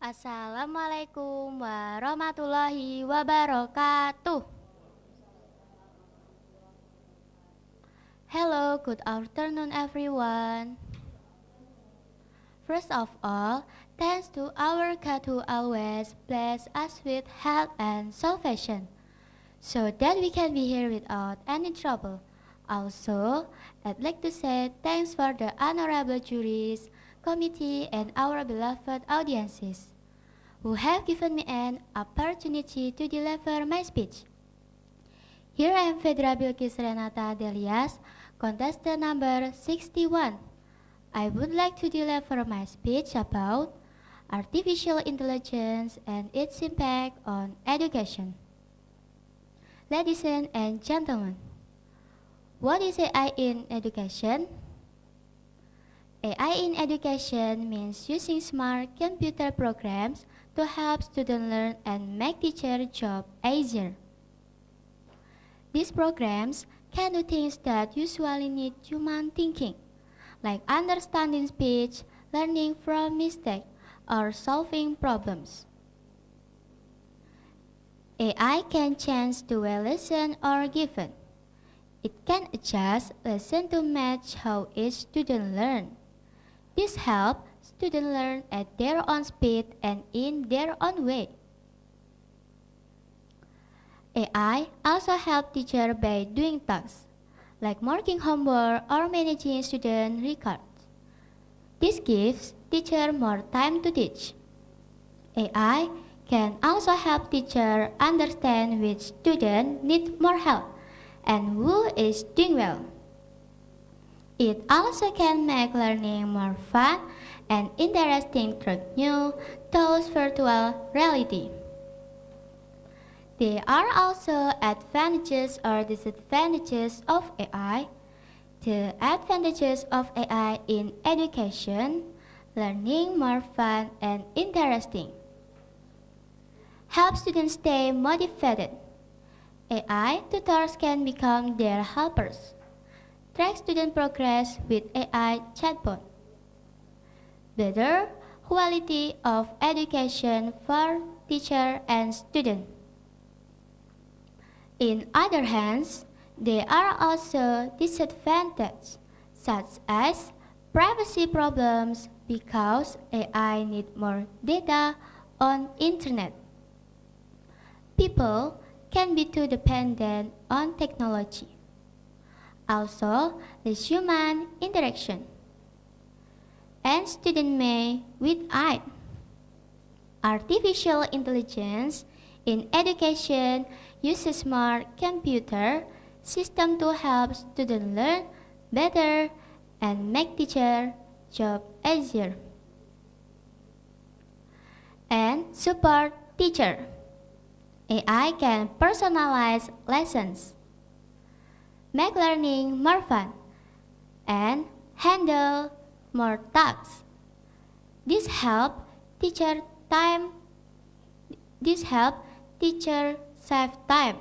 Assalamualaikum warahmatullahi wabarakatuh. Hello, good afternoon, everyone. First of all, thanks to our God who always bless us with health and salvation, so that we can be here without any trouble. Also, I'd like to say thanks for the honorable juries, committee, and our beloved audiences, who have given me an opportunity to deliver my speech. Here I am Fedra Bilkis Renata Delias, contestant number 61. I would like to deliver my speech about artificial intelligence and its impact on education. Ladies and gentlemen, what is AI in education? AI in education means using smart computer programs to help students learn and make teacher job easier. These programs can do things that usually need human thinking, like understanding speech, learning from mistakes, or solving problems. AI can change the way lessons are given. It can adjust lessons to match how each student learns. This helps students learn at their own speed and in their own way. AI also helps teachers by doing tasks, like marking homework or managing student records. This gives teachers more time to teach. AI can also help teachers understand which student need more help and who is doing well. It also can make learning more fun and interesting through new tools virtual reality. There are also advantages or disadvantages of AI. The advantages of AI in education, learning more fun and interesting. Help students stay motivated. AI tutors can become their helpers. Track student progress with AI chatbot. Better quality of education for teacher and student. In other hands, there are also disadvantages, such as privacy problems because AI need more data on internet. People can be too dependent on technology. Also, less human interaction. And students may with it. Artificial intelligence in education uses smart computer system to help students learn better and make teacher job easier. And support teacher. AI can personalize lessons, make learning more fun, and handle more tasks. This help teacher time. This help teacher save time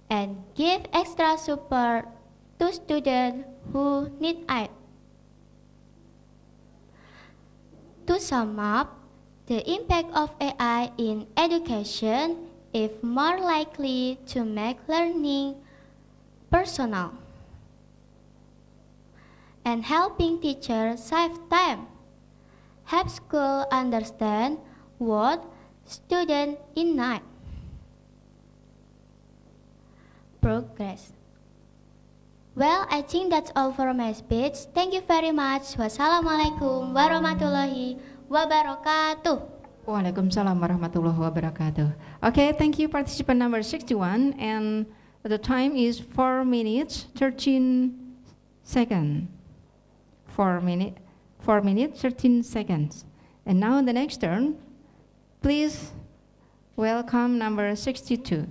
and give extra support to students who need it. To sum up, the impact of AI in education is more likely to make learning personal and helping teachers save time, help school understand what students in need. Progress. Well, I think that's all for my speech. Thank you very much. Wassalamualaikum warahmatullahi wabarakatuh. Waalaikumsalam warahmatullahi wabarakatuh. Okay, thank you, participant number 61, and the time is 4 minutes 13 seconds. 4 minutes 13 seconds. And now the next turn, please welcome number 62.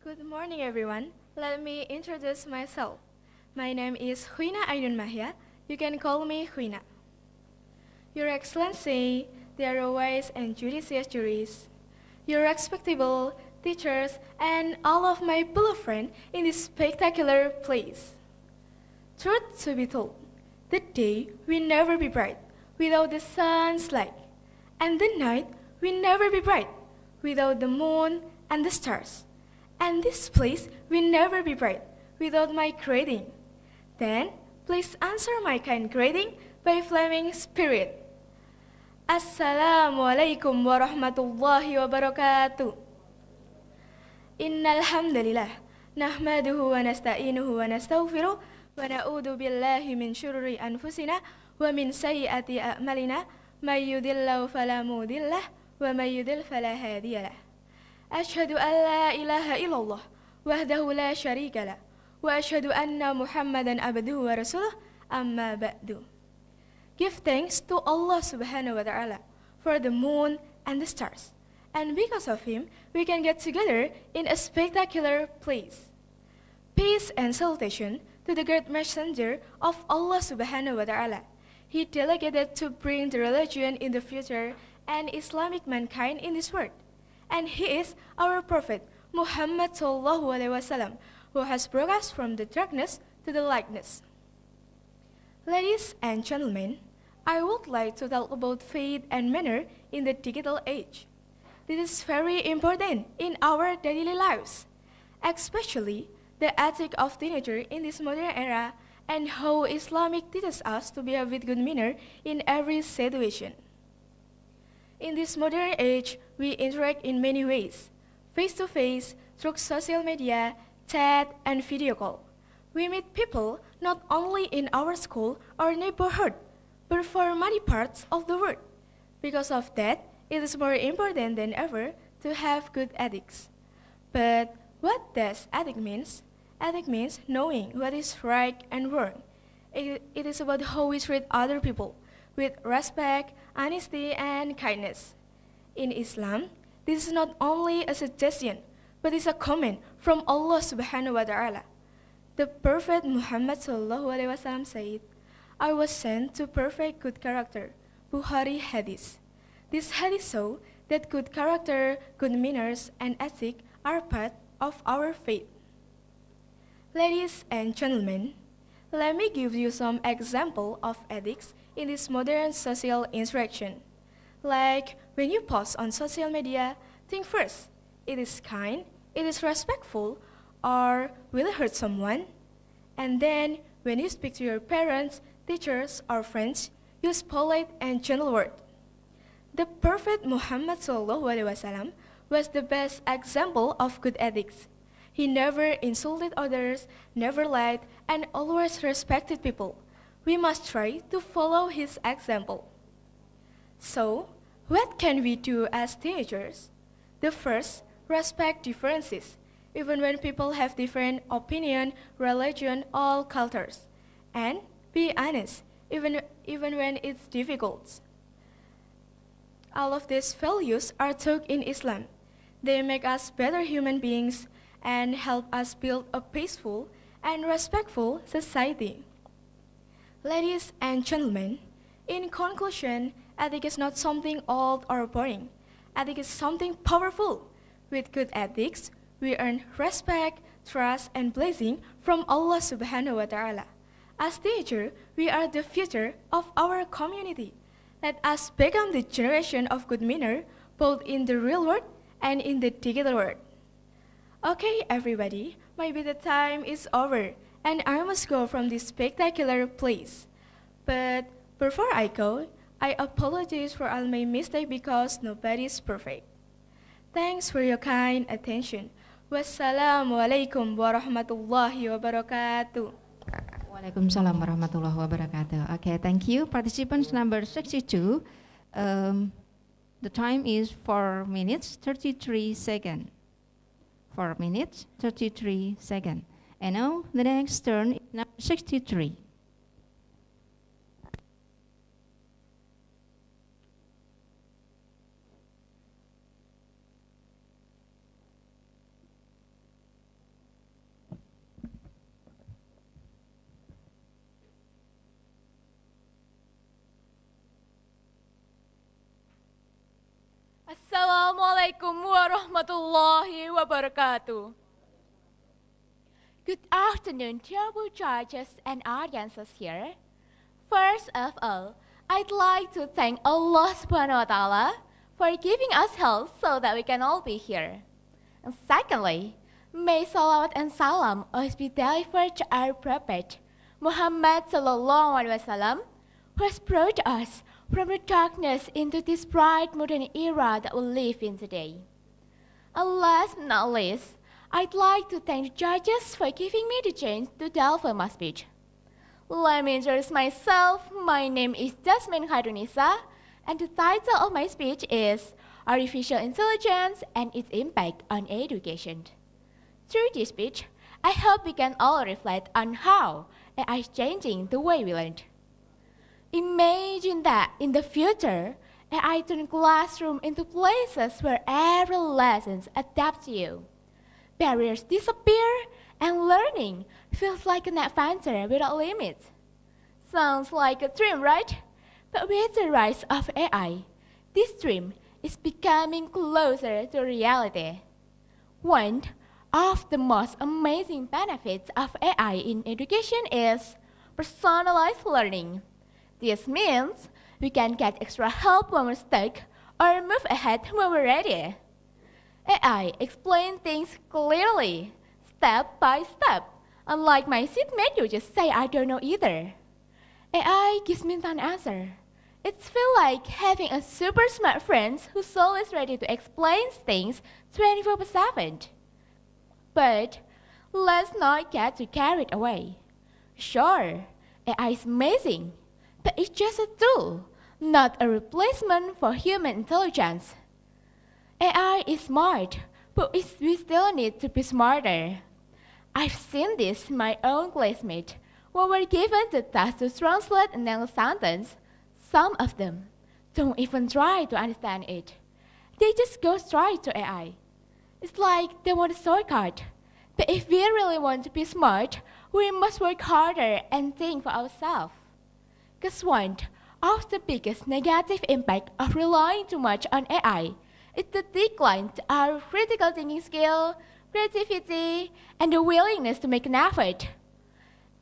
Good morning, everyone. Let me introduce myself. My name is Huina Aidun Mahia. You can call me Huina. Your Excellency, dear wise and judicious juries, your respectable teachers, and all of my beloved friends in this spectacular place. Truth to be told, the day will never be bright without the sun's light, and the night will never be bright without the moon and the stars, and this place will never be bright without my greeting. Then, please answer my kind greeting by flaming spirit. Assalamualaikum warahmatullahi wabarakatuh. Innal hamdalillah nahmaduhu wa nasta'inuhu wa nastaghfiruh wa na'udzu billahi min syururi anfusina wa min sayyiati a'malina may yudhillahu fala mudillah wa may yudlil fala hadiyalah. Asyhadu an la ilaha illallah wahdahu la syarika lah wa asyhadu anna Muhammadan abduhu wa rasuluh amma ba'du. Give thanks to Allah subhanahu wa ta'ala for the moon and the stars. And because of him, we can get together in a spectacular place. Peace and salutation to the great messenger of Allah subhanahu wa ta'ala. He delegated to bring the religion in the future and Islamic mankind in this world. And he is our Prophet Muhammad sallallahu alaihi wasallam, who has brought us from the darkness to the lightness. Ladies and gentlemen, I would like to talk about faith and manner in the digital age. This is very important in our daily lives, especially the ethic of teenager in this modern era and how Islamic teaches us to behave with good manner in every situation. In this modern age, we interact in many ways, face-to-face, through social media, chat, and video call. We meet people not only in our school or neighborhood, but for many parts of the world. Because of that, it is more important than ever to have good ethics. But what does ethic means? Ethic means knowing what is right and wrong. It is about how we treat other people, with respect, honesty, and kindness. In Islam, this is not only a suggestion, but is a command from Allah subhanahu wa ta'ala. The Prophet Muhammad sallallahu alaihi wasallam said, I was sent to perfect good character. Bukhari Hadith. This hadith shows that good character, good manners, and ethic are part of our faith. Ladies and gentlemen, let me give you some example of ethics in this modern social interaction. Like when you post on social media, think first, it is kind, it is respectful, or will it hurt someone? And then, when you speak to your parents, teachers, or friends, use polite and gentle words. The Prophet Muhammad SAW was the best example of good ethics. He never insulted others, never lied, and always respected people. We must try to follow his example. So, what can we do as teenagers? The first, respect differences, even when people have different opinion, religion, or cultures. And be honest, even when it's difficult. All of these values are taught in Islam. They make us better human beings and help us build a peaceful and respectful society. Ladies and gentlemen, in conclusion, ethics is not something old or boring. Ethics is something powerful. With good ethics, we earn respect, trust, and blessing from Allah subhanahu wa ta'ala. As teenagers, we are the future of our community. Let us become the generation of good manner, both in the real world and in the digital world. Okay, everybody, maybe the time is over, and I must go from this spectacular place. But before I go, I apologize for all my mistakes because nobody is perfect. Thanks for your kind attention. Wassalamualaikum warahmatullahi wabarakatuh. Waalaikumsalam warahmatullahi wabarakatuh. Okay, thank you. Participants number 62. The time is 4 minutes, 33 seconds. 4 minutes, 33 seconds. And now the next turn is number 63. Assalamualaikum warahmatullahi wabarakatuh. Good afternoon, dear judges and audiences here. First of all, I'd like to thank Allah subhanahu wa ta'ala for giving us health so that we can all be here. And secondly, may salawat and salam always be delivered to our Prophet, Muhammad sallallahu alaihi wasallam, who has brought us from the darkness into this bright modern era that we live in today. And last but not least, I'd like to thank the judges for giving me the chance to deliver my speech. Let me introduce myself. My name is Jasmine Khairunisa, and the title of my speech is Artificial Intelligence and its Impact on Education. Through this speech, I hope we can all reflect on how AI is changing the way we learn. Imagine that in the future, AI turns classroom into places where every lesson adapts to you. Barriers disappear and learning feels like an adventure without limits. Sounds like a dream, right? But with the rise of AI, this dream is becoming closer to reality. One of the most amazing benefits of AI in education is personalized learning. This means we can get extra help when we're stuck or move ahead when we're ready. AI explains things clearly, step by step, unlike my seatmate who just say I don't know either. AI gives me an answer. It feels like having a super smart friend who's always ready to explain things 24/7. But let's not get too carried away. Sure, AI is amazing, but it's just a tool, not a replacement for human intelligence. AI is smart, but we still need to be smarter. I've seen this in my own classmate. When we're given the task to translate an English sentence, some of them don't even try to understand it. They just go straight to AI. It's like they want a shortcut. But if we really want to be smart, we must work harder and think for ourselves. Because one of the biggest negative impact of relying too much on AI is the decline to our critical thinking skill, creativity, and the willingness to make an effort.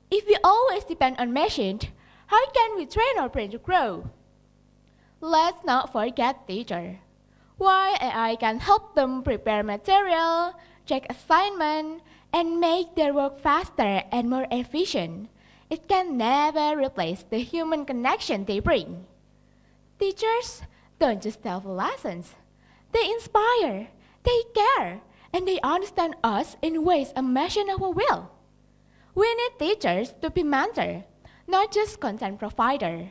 If we always depend on machines, how can we train our brain to grow? Let's not forget teachers. While AI can help them prepare material, check assignment, and make their work faster and more efficient, it can never replace the human connection they bring. Teachers don't just tell the lessons. They inspire, they care, and they understand us in ways unimaginable will. We need teachers to be mentors, not just content provider.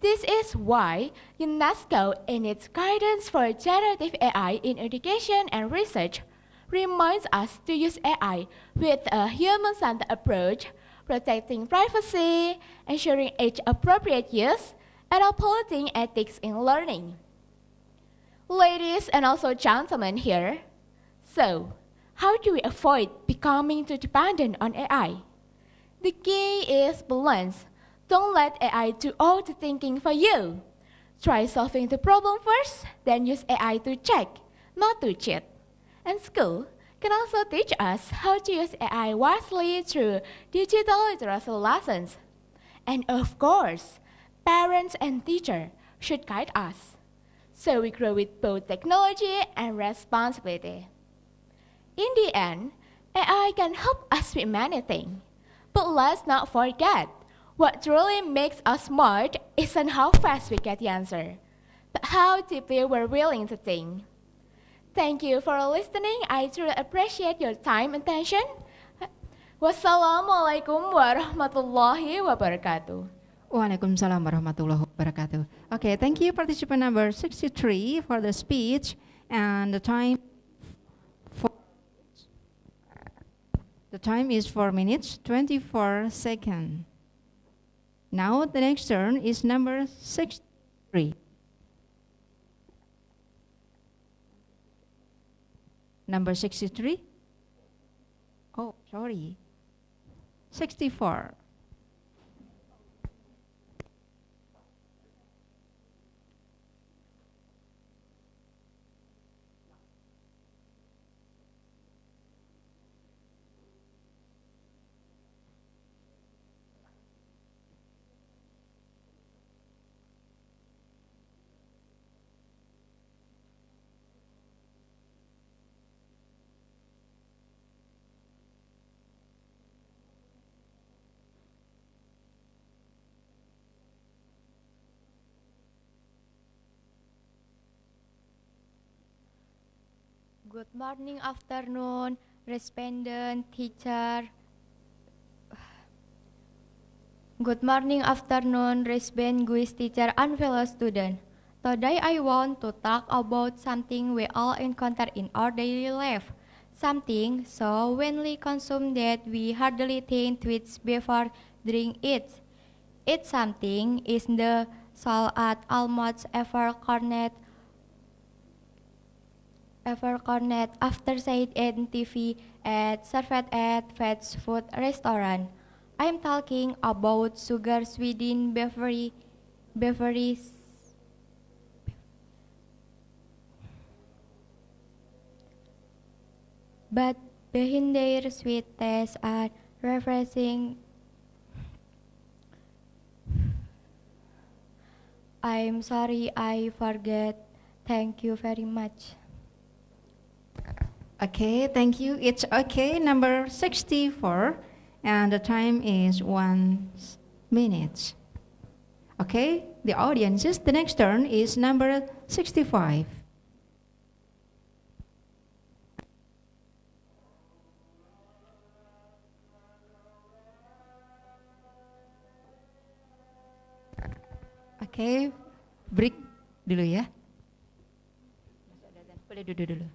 This is why UNESCO, in its guidance for generative AI in education and research, reminds us to use AI with a human-centered approach, protecting privacy, ensuring age-appropriate use, and upholding ethics in learning. Ladies and also gentlemen here, so how do we avoid becoming too dependent on AI? The key is balance. Don't let AI do all the thinking for you. Try solving the problem first, then use AI to check, not to cheat. And school can also teach us how to use AI wisely through digital literacy lessons. And of course, parents and teachers should guide us, so we grow with both technology and responsibility. In the end, AI can help us with many things, but let's not forget, what truly makes us smart isn't how fast we get the answer, but how deeply we're willing to think. Thank you for listening. I truly appreciate your time and attention. Wassalamualaikum warahmatullahi wabarakatuh. Waalaikumsalam warahmatullahi wabarakatuh. Okay, thank you, participant number 63 for the speech, and the time is 4 minutes 24 seconds. Now the next turn is number 63. Number 63? Oh, sorry. 64. Good morning, afternoon, respondent, teacher. Good morning, afternoon, respondent, guest teacher, and fellow student. Today I want to talk about something we all encounter in our daily life. Something so widely consumed that we hardly think twice before drink it. It's something is the soul at almost ever cornet after said in TV at served at fast food restaurant. I'm talking about sugar sweetened beverages. But behind their sweet taste are refreshing. I'm sorry I forget. Thank you very much. Okay, thank you. It's okay, number 64, and the time is 1 minute. Okay, the audiences, the next turn is number 65. Oke, break dulu ya. Boleh duduk dulu.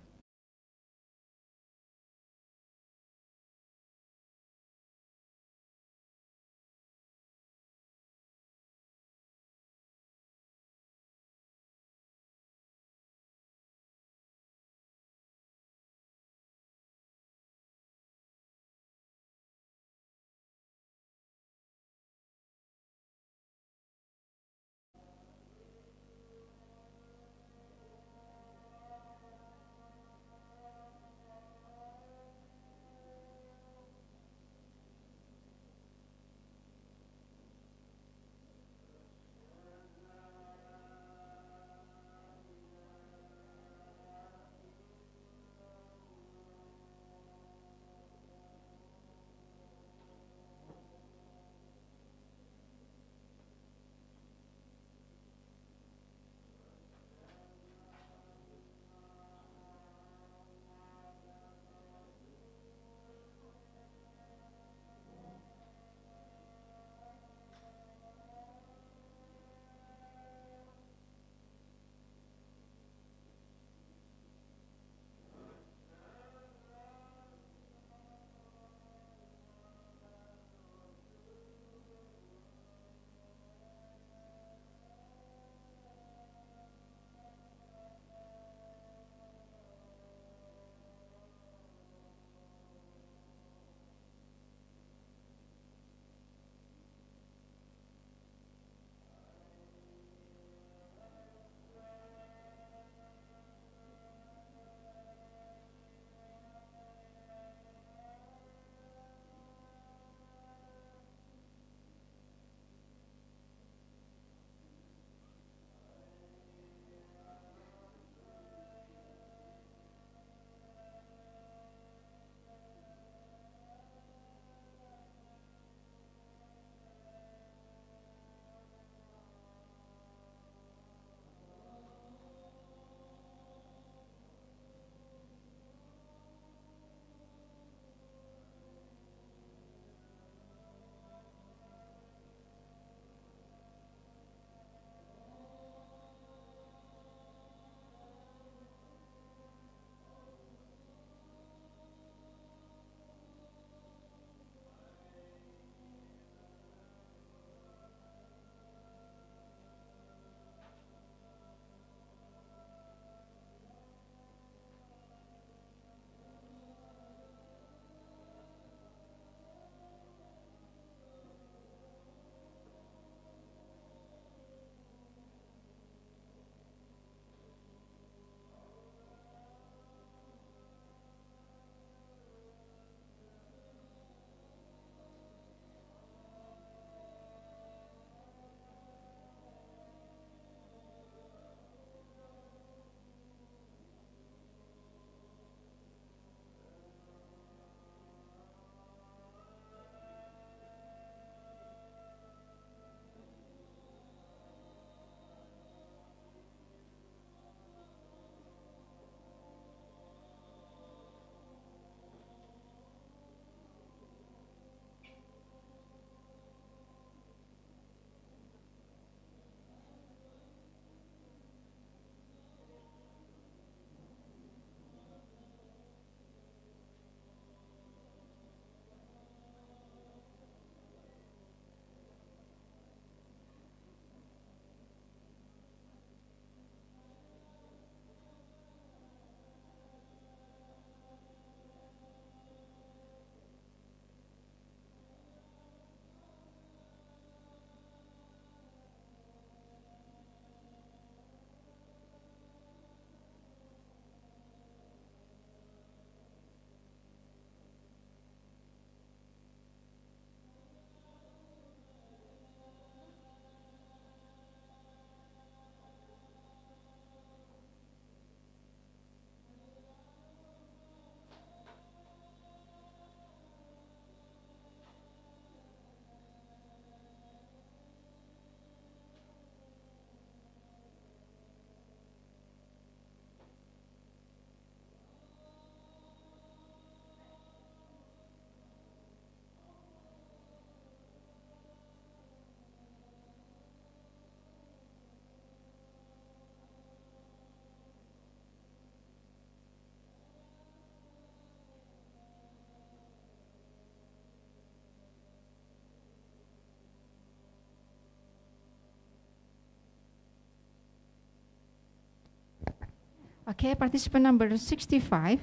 Okay, participant number 65.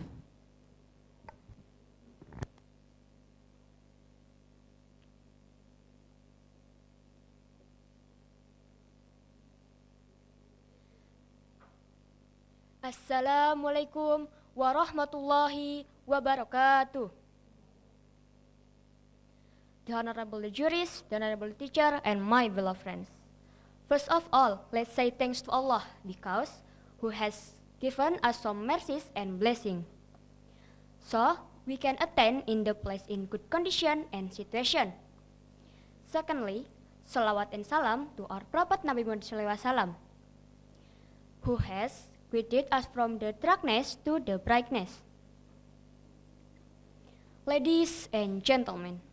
Assalamualaikum warahmatullahi wabarakatuh. The honorable jurists, the honorable teacher, and my beloved friends. First of all, let's say thanks to Allah because who has given us some mercies and blessing. So, we can attend in the place in good condition and situation. Secondly, salawat and salam to our Prophet Nabi Muhammad SAW, who has guided us from the darkness to the brightness. Ladies and gentlemen,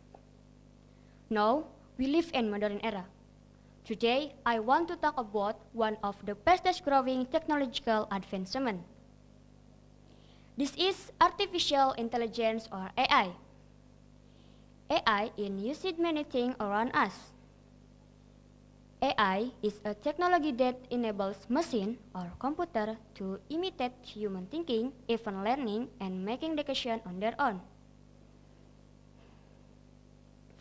now we live in modern era. Today, I want to talk about one of the fastest growing technological advancement. This is artificial intelligence or AI. AI is used in many things around us. AI is a technology that enables machine or computer to imitate human thinking, even learning and making decisions on their own.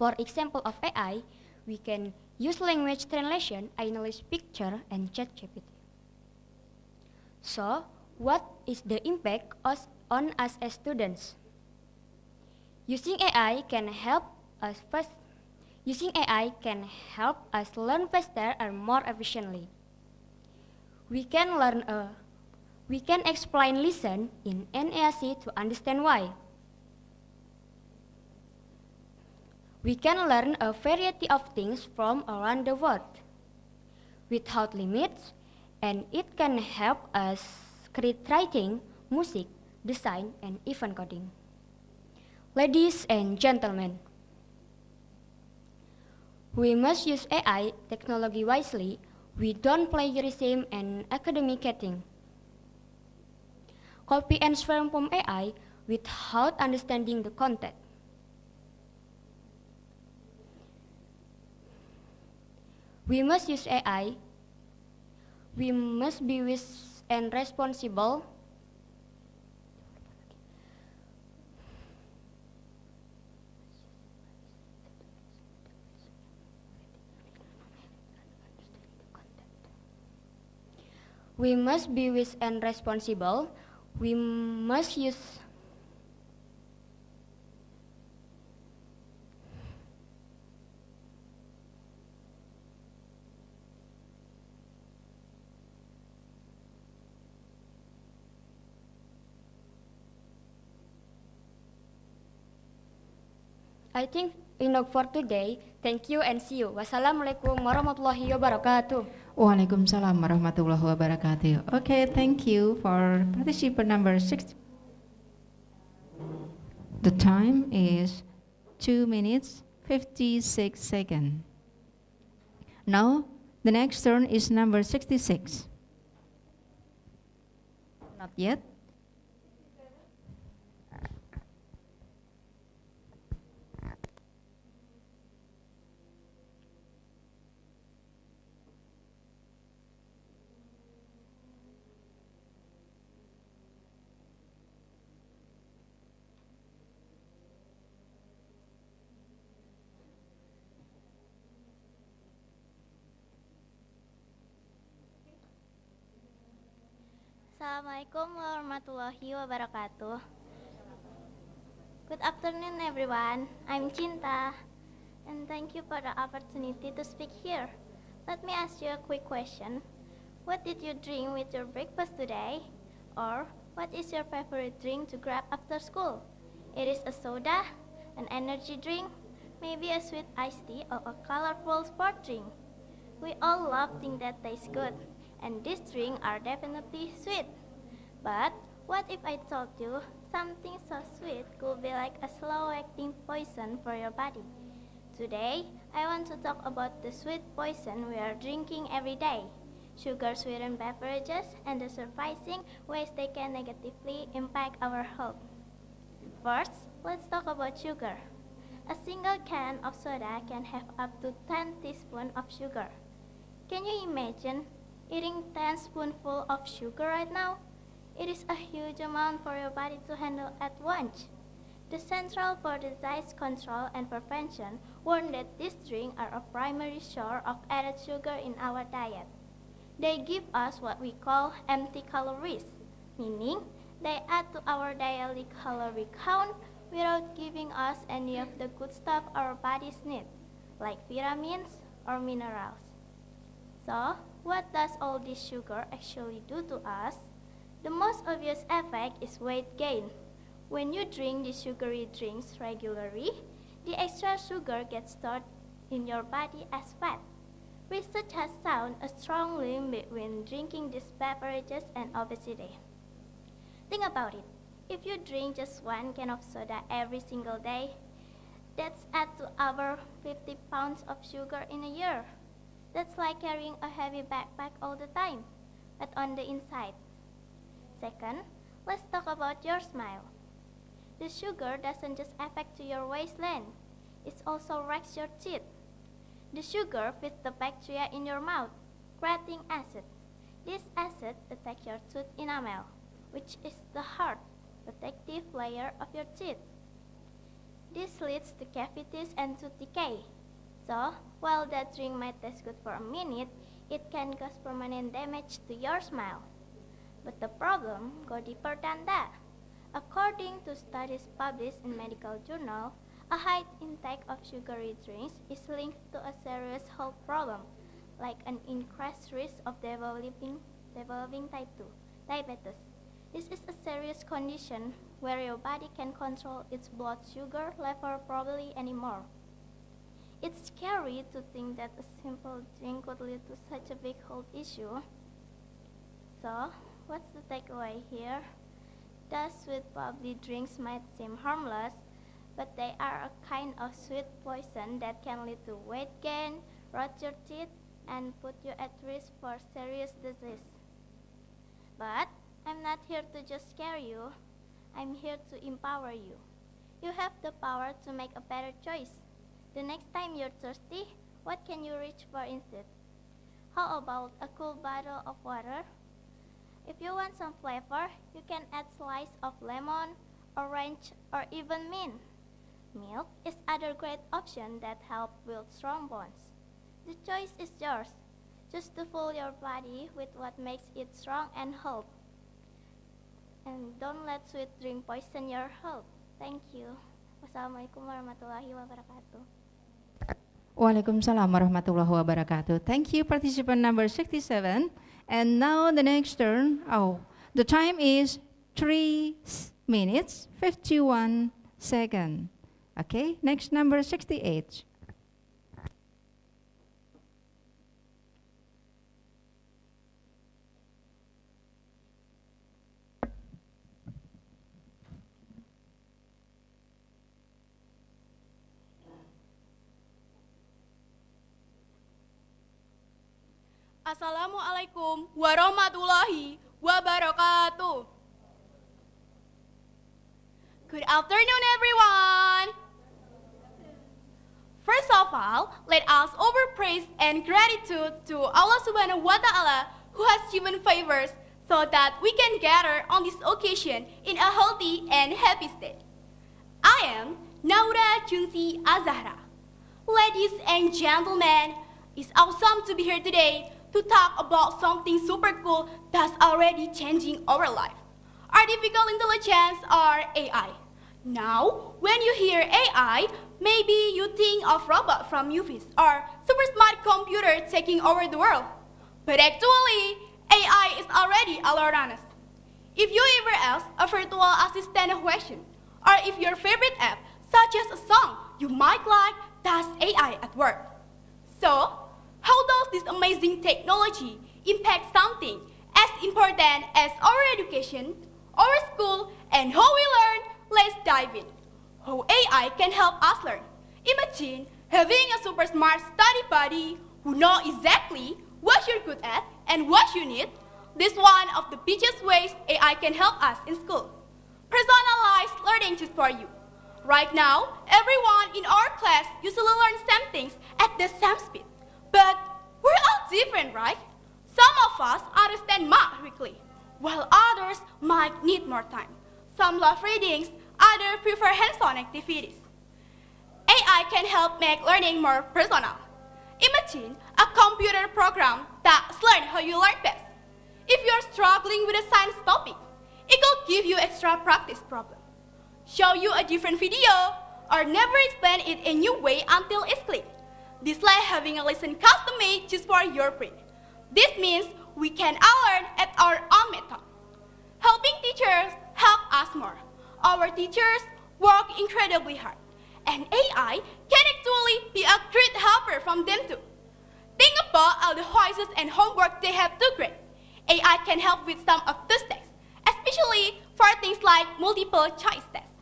For example of AI, we can use language translation, analyze picture, and ChatGPT. So, what is the impact on us as students? Using AI can help us learn faster and more efficiently. We can explain listen in NAC to understand why. We can learn a variety of things from around the world without limits, and it can help us create writing, music, design, and even coding. Ladies and gentlemen, we must use AI technology wisely. We don't plagiarism and academic getting. Copy and swear from AI without understanding the content. We must use AI. We must be wise and responsible. We must be wise and responsible. We must use I think enough for today. Thank you and see you. Wassalamualaikum warahmatullahi wabarakatuh. Waalaikumsalam warahmatullahi wabarakatuh. Okay, thank you for participant number 6. The time is 2 minutes 56 seconds. Now, the next turn is number 66. Not yet. Assalamualaikum warahmatullahi wabarakatuh. Good afternoon, everyone. I'm Cinta, and thank you for the opportunity to speak here. Let me ask you a quick question. What did you drink with your breakfast today? Or what is your favorite drink to grab after school? It is a soda, an energy drink, maybe a sweet iced tea, or a colorful sport drink. We all love things that taste good, and these drinks are definitely sweet. But what if I told you something so sweet could be like a slow-acting poison for your body? Today, I want to talk about the sweet poison we are drinking every day, sugar-sweetened beverages, and the surprising ways they can negatively impact our health. First, let's talk about sugar. A single can of soda can have up to 10 teaspoons of sugar. Can you imagine eating 10 spoonfuls of sugar right now? It is a huge amount for your body to handle at once. The Central for Disease Control and Prevention warned that these drinks are a primary source of added sugar in our diet. They give us what we call empty calories, meaning they add to our daily calorie count without giving us any of the good stuff our bodies need, like vitamins or minerals. So, what does all this sugar actually do to us? The most obvious effect is weight gain. When you drink these sugary drinks regularly, the extra sugar gets stored in your body as fat. Research has found a strong link between drinking these beverages and obesity. Think about it. If you drink just 1 can of soda every single day, that's add to over 50 pounds of sugar in a year. That's like carrying a heavy backpack all the time, but on the inside. Second, let's talk about your smile. The sugar doesn't just affect your waistline, it also wrecks your teeth. The sugar feeds the bacteria in your mouth, creating acid. This acid attacks your tooth enamel, which is the hard, protective layer of your teeth. This leads to cavities and tooth decay. So, while that drink might taste good for a minute, it can cause permanent damage to your smile. But the problem goes deeper than that. According to studies published in medical journal, a high intake of sugary drinks is linked to a serious health problem, like an increased risk of developing type 2 diabetes. This is a serious condition where your body can't control its blood sugar level properly anymore. It's scary to think that a simple drink could lead to such a big health issue. So, what's the takeaway here? Thus, sweet bubbly drinks might seem harmless, but they are a kind of sweet poison that can lead to weight gain, rot your teeth, and put you at risk for serious disease. But I'm not here to just scare you. I'm here to empower you. You have the power to make a better choice. The next time you're thirsty, what can you reach for instead? How about a cool bottle of water? If you want some flavor, you can add slice of lemon, orange, or even mint. Milk is another great option that help build strong bonds. The choice is yours. Just to fill your body with what makes it strong and healthy. And don't let sweet drink poison your health. Thank you. Wassalamualaikum warahmatullahi wabarakatuh. Waalaikumsalam warahmatullahi wabarakatuh. Thank you, participant number 67. And now the next turn. The time is 3 minutes, 51 seconds. Okay, next number 68. Assalamualaikum warahmatullahi wabarakatuh. Good afternoon, everyone. First of all, let us offer praise and gratitude to Allah Subhanahu wa Ta'ala who has given favors so that we can gather on this occasion in a healthy and happy state. I am Naura Junsi Azahra. Ladies and gentlemen, it's awesome to be here today to talk about something super cool that's already changing our life. Artificial intelligence or AI. Now, when you hear AI, maybe you think of robot from movies or super smart computer taking over the world. But actually, AI is already all around us. If you ever ask a virtual assistant a question, or if your favorite app, such as a song you might like, that's AI at work. So, how does this amazing technology impact something as important as our education, our school, and how we learn? Let's dive in. How AI can help us learn. Imagine having a super smart study buddy who knows exactly what you're good at and what you need. This is one of the biggest ways AI can help us in school. Personalized learning just for you. Right now, everyone in our class usually learns same things at the same speed. But we're all different, right? Some of us understand math quickly, while others might might need more time. Some love readings, others prefer hands-on activities. AI can help make learning more personal. Imagine a computer program that learns how you learn best. If you're struggling with a science topic, it will give you extra practice problem, show you a different video, or never explain it a new way until it's clear. This is like having a lesson custom-made just for your brain. This means we can all learn at our own method. Helping teachers help us more. Our teachers work incredibly hard, and AI can actually be a great helper from them too. Think about all the voices and homework they have to grade. AI can help with some of these tasks, especially for things like multiple choice tests.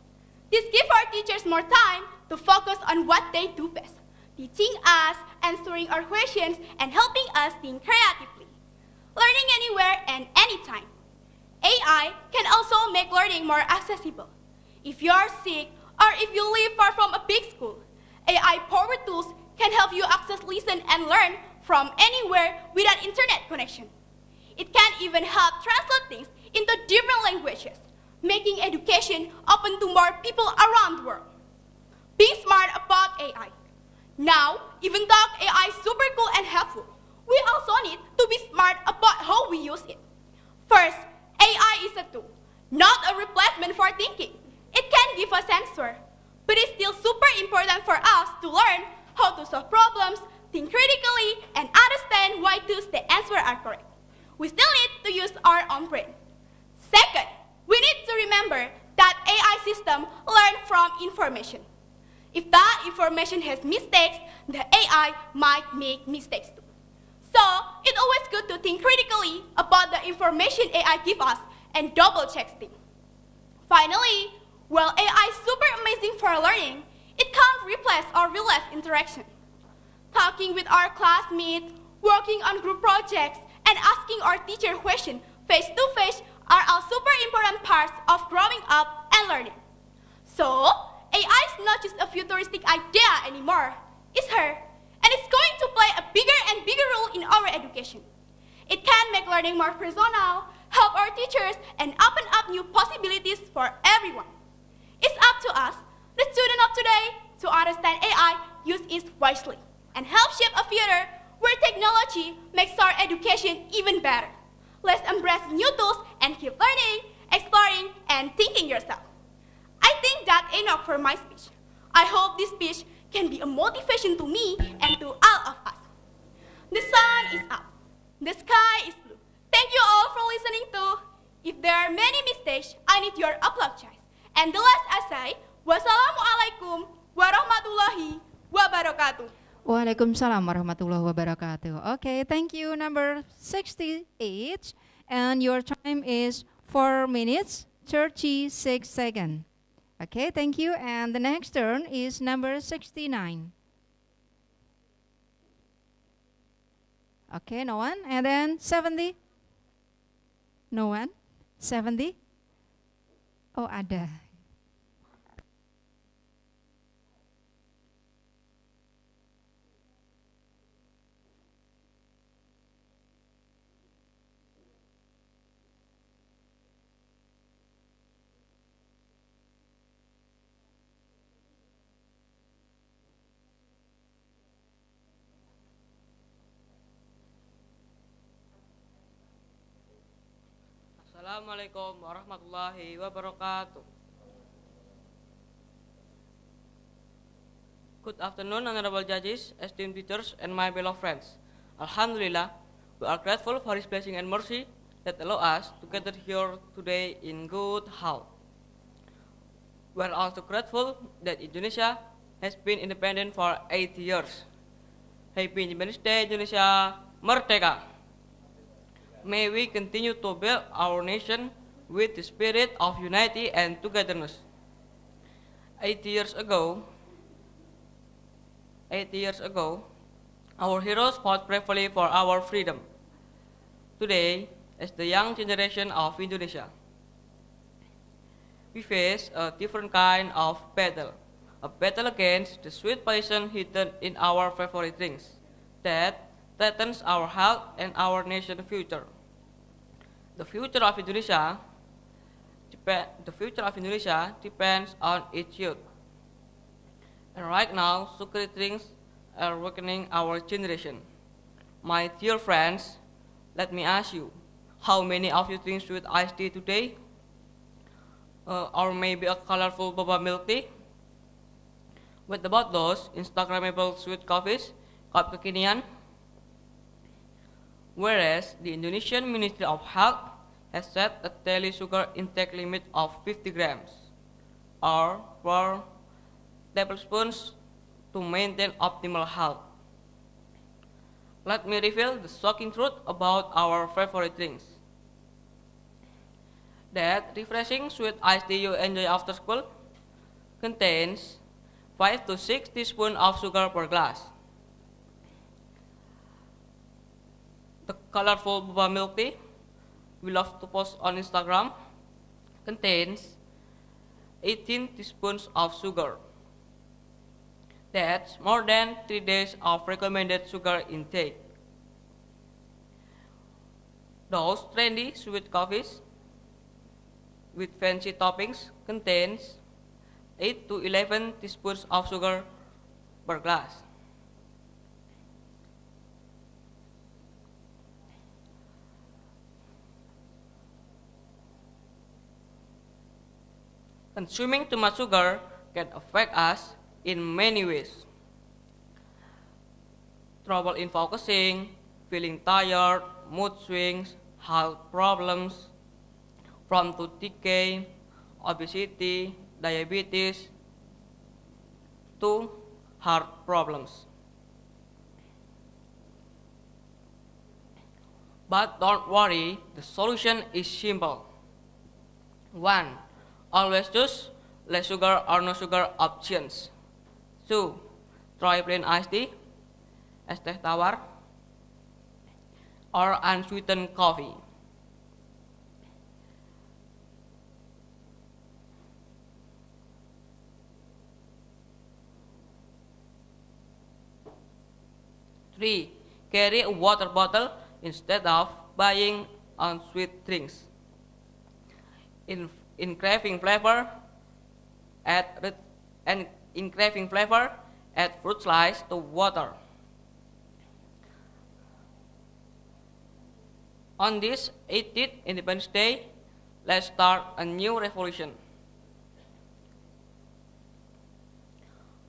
This gives our teachers more time to focus on what they do best, teaching us, answering our questions, and helping us think creatively. Learning anywhere and anytime. AI can also make learning more accessible. If you are sick or if you live far from a big school, AI-powered tools can help you access, listen, and learn from anywhere without internet connection. It can even help translate things into different languages, making education open to more people around the world. Being smart about AI. Now, even though AI is super cool and helpful, we also need to be smart about how we use it. First, AI is a tool, not a replacement for thinking. It can give us answers, but it's still super important for us to learn how to solve problems, think critically, and understand why the answers are correct. We still need to use our own brain. Second, we need to remember that AI systems learn from information. If that information has mistakes, the AI might make mistakes too. So, it's always good to think critically about the information AI gives us and double-check things. Finally, while AI is super amazing for learning, it can't replace our real-life interaction. Talking with our classmates, working on group projects, and asking our teacher questions face-to-face are all super important parts of growing up and learning. So, AI is not just a futuristic idea anymore. It's here, and it's going to play a bigger and bigger role in our education. It can make learning more personal, help our teachers, and open up new possibilities for everyone. It's up to us, the students of today, to understand AI, use it wisely, and help shape a future where technology makes our education even better. Let's embrace new tools and keep learning, exploring, and thinking yourself. I think that's enough for my speech. I hope this speech can be a motivation to me and to all of us. The sun is up. The sky is blue. Thank you all for listening too. If there are many mistakes, I need your apologies. And the last I say, wassalamualaikum warahmatullahi wabarakatuh. Waalaikumsalam warahmatullahi wabarakatuh. Okay, thank you. Number 68, and your time is 4 minutes, 36 seconds. Okay, thank you. And the next turn is number 69. Okay, no one. And then 70. No one. 70. Oh, ada. Assalamualaikum warahmatullahi wabarakatuh. Good afternoon, honorable judges, esteemed teachers, and my fellow friends. Alhamdulillah, we are grateful for His blessing and mercy that allow us to gather here today in good health. We are also grateful that Indonesia has been independent for 80 years. Happy Independence Day, Indonesia Merdeka! May we continue to build our nation with the spirit of unity and togetherness. 80 years ago, our heroes fought bravely for our freedom. Today, as the young generation of Indonesia, we face a different kind of battle. A battle against the sweet poison hidden in our favorite drinks that threatens our health and our nation's future. The future of Indonesia the future of Indonesia depends on its youth. And right now, sugary drinks are weakening our generation. My dear friends, let me ask you, how many of you drink sweet iced tea today? Or maybe a colorful boba milk tea? What about those Instagrammable sweet coffees, cup kekinian? Whereas the Indonesian Ministry of Health has set a daily sugar intake limit of 50 grams, or 4 tablespoons to maintain optimal health. Let me reveal the shocking truth about our favorite drinks. That refreshing sweet iced tea you enjoy after school contains 5 to 6 teaspoons of sugar per glass. The colorful boba milk tea we love to post on Instagram contains 18 teaspoons of sugar. That's more than 3 days of recommended sugar intake. Those trendy sweet coffees with fancy toppings contains 8 to 11 teaspoons of sugar per glass. Consuming too much sugar can affect us in many ways. Trouble in focusing, feeling tired, mood swings, health problems, from tooth decay, obesity, diabetes, to heart problems. But don't worry, the solution is simple. 1. Always choose less sugar or no sugar options. 2. Try plain iced tea, es teh tawar, or unsweetened coffee. Three, carry a water bottle instead of buying unsweet drinks. In craving flavor, add fruit slice to water. On this 18th Independence Day, let's start a new revolution.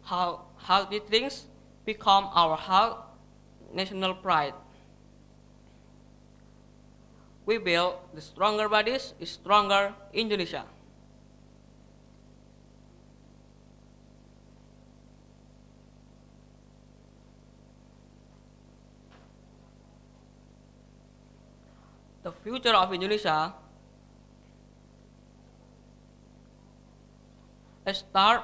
How healthy drinks become our national pride. We build the stronger bodies, is stronger Indonesia. The future of Indonesia. Let's start.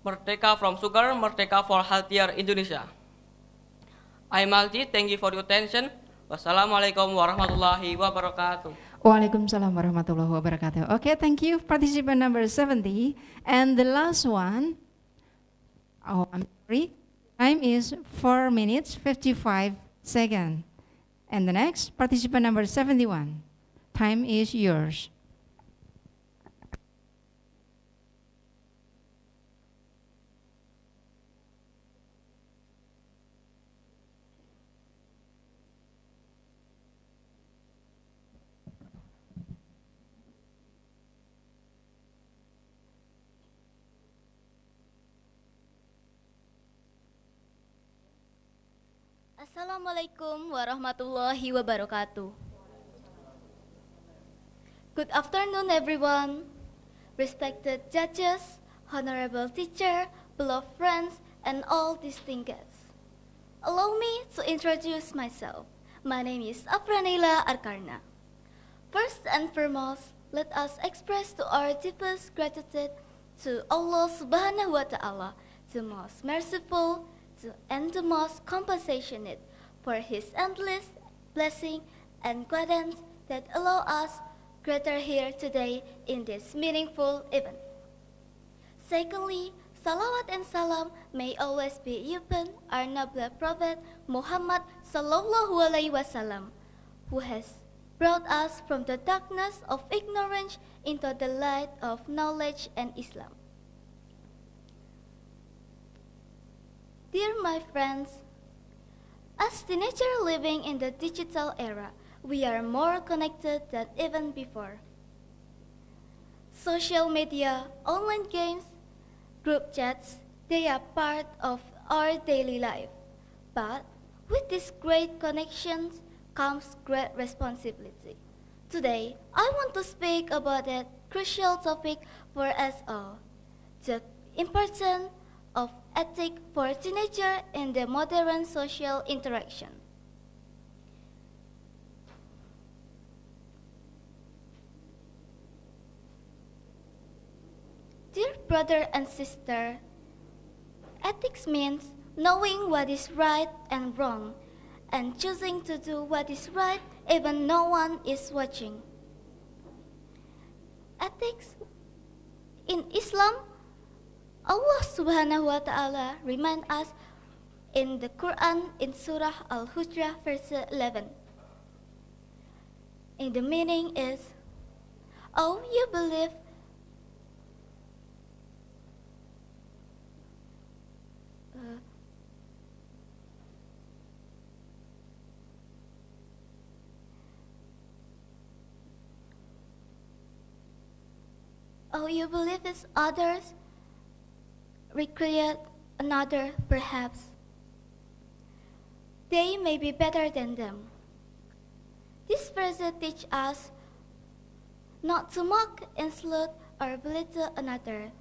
Merdeka from sugar, merdeka for healthier Indonesia. I'm Aldi, thank you for your attention. Wassalamualaikum warahmatullahi wabarakatuh. Waalaikumsalam warahmatullahi wabarakatuh. Okay, thank you, participant number 70. And the last one, I'm sorry, time is 4 minutes 55 seconds. And the next, participant number 71. Time is yours. Assalamualaikum warahmatullahi wabarakatuh. Good afternoon, everyone. Respected judges, honorable teacher, beloved friends, and all distinguished guests. Allow me to introduce myself. My name is Afranila Arkarna. First and foremost, let us express to our deepest gratitude to Allah Subhanahu wa Ta'ala the most merciful, and the most compassionate, for his endless blessing and guidance that allow us gather here today in this meaningful event. Secondly, salawat and salam may always be upon our noble Prophet Muhammad Sallallahu Alaihi Wasallam, who has brought us from the darkness of ignorance into the light of knowledge and Islam. Dear my friends, as teenagers living in the digital era, we are more connected than even before. Social media, online games, group chats, they are part of our daily life. But with these great connections comes great responsibility. Today, I want to speak about that crucial topic for us all, the importance of ethics for teenagers in the modern social interaction. Dear brother and sister, ethics means knowing what is right and wrong, and choosing to do what is right even no one is watching. Ethics in Islam, Allah Subhanahu wa Ta'ala remind us in the Quran in Surah Al-Hujurat verse 11. And the meaning is, oh, you believe you believe as others recreate another perhaps. They may be better than them. This verse teaches us not to mock, insult, or belittle another,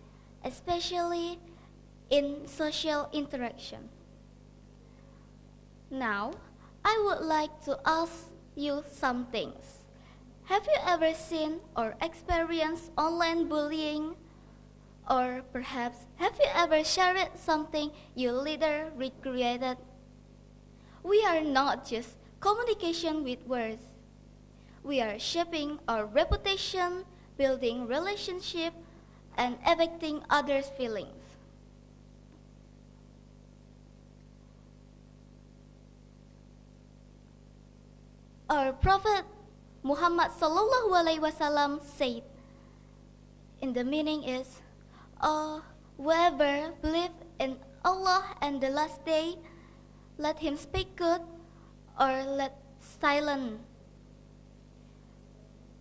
especially in social interaction. Now, I would like to ask you some things. Have you ever seen or experienced online bullying? Or perhaps, have you ever shared something you later regretted? We are not just communication with words. We are shaping our reputation, building relationship, and affecting others' feelings. Our Prophet Muhammad Sallallahu Alaihi Wasallam said, and the meaning is, whoever believes in Allah and the last day, let him speak good or let silent.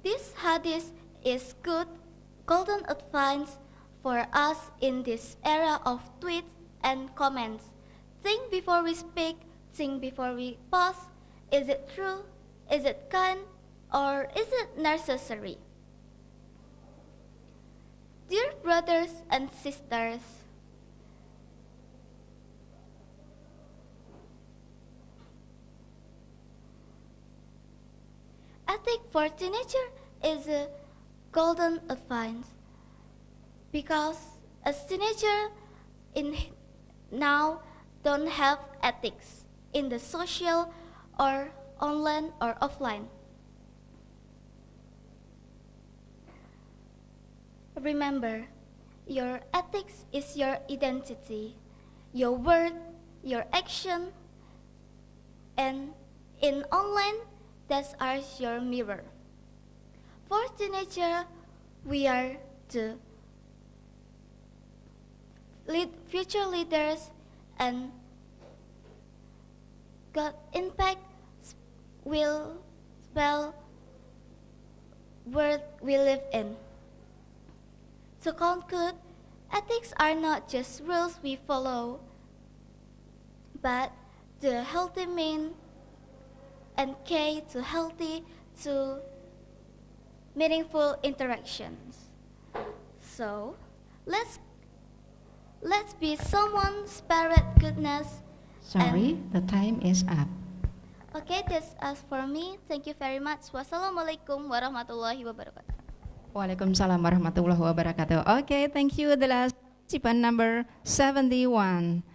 This hadith is good, golden advice for us in this era of tweets and comments. Think before we speak, think before we post. Is it true? Is it kind? Or is it necessary? Dear brothers and sisters, ethics for teenager is a golden advice because as teenager in now don't have ethics in the social or online or offline. Remember, your ethics is your identity, your word, your action, and in online, that's your mirror. For teenager, we are the future leaders, and God impact will spell world we live in. To conclude, ethics are not just rules we follow, but the healthy mean and key to healthy to meaningful interactions. So, let's be someone spirit goodness. Sorry, the time is up. Okay, that's us for me. Thank you very much. Wassalamualaikum warahmatullahi wabarakatuh. Waalaikumsalam warahmatullahi wabarakatuh. Okay, thank you. The last Participant number 71.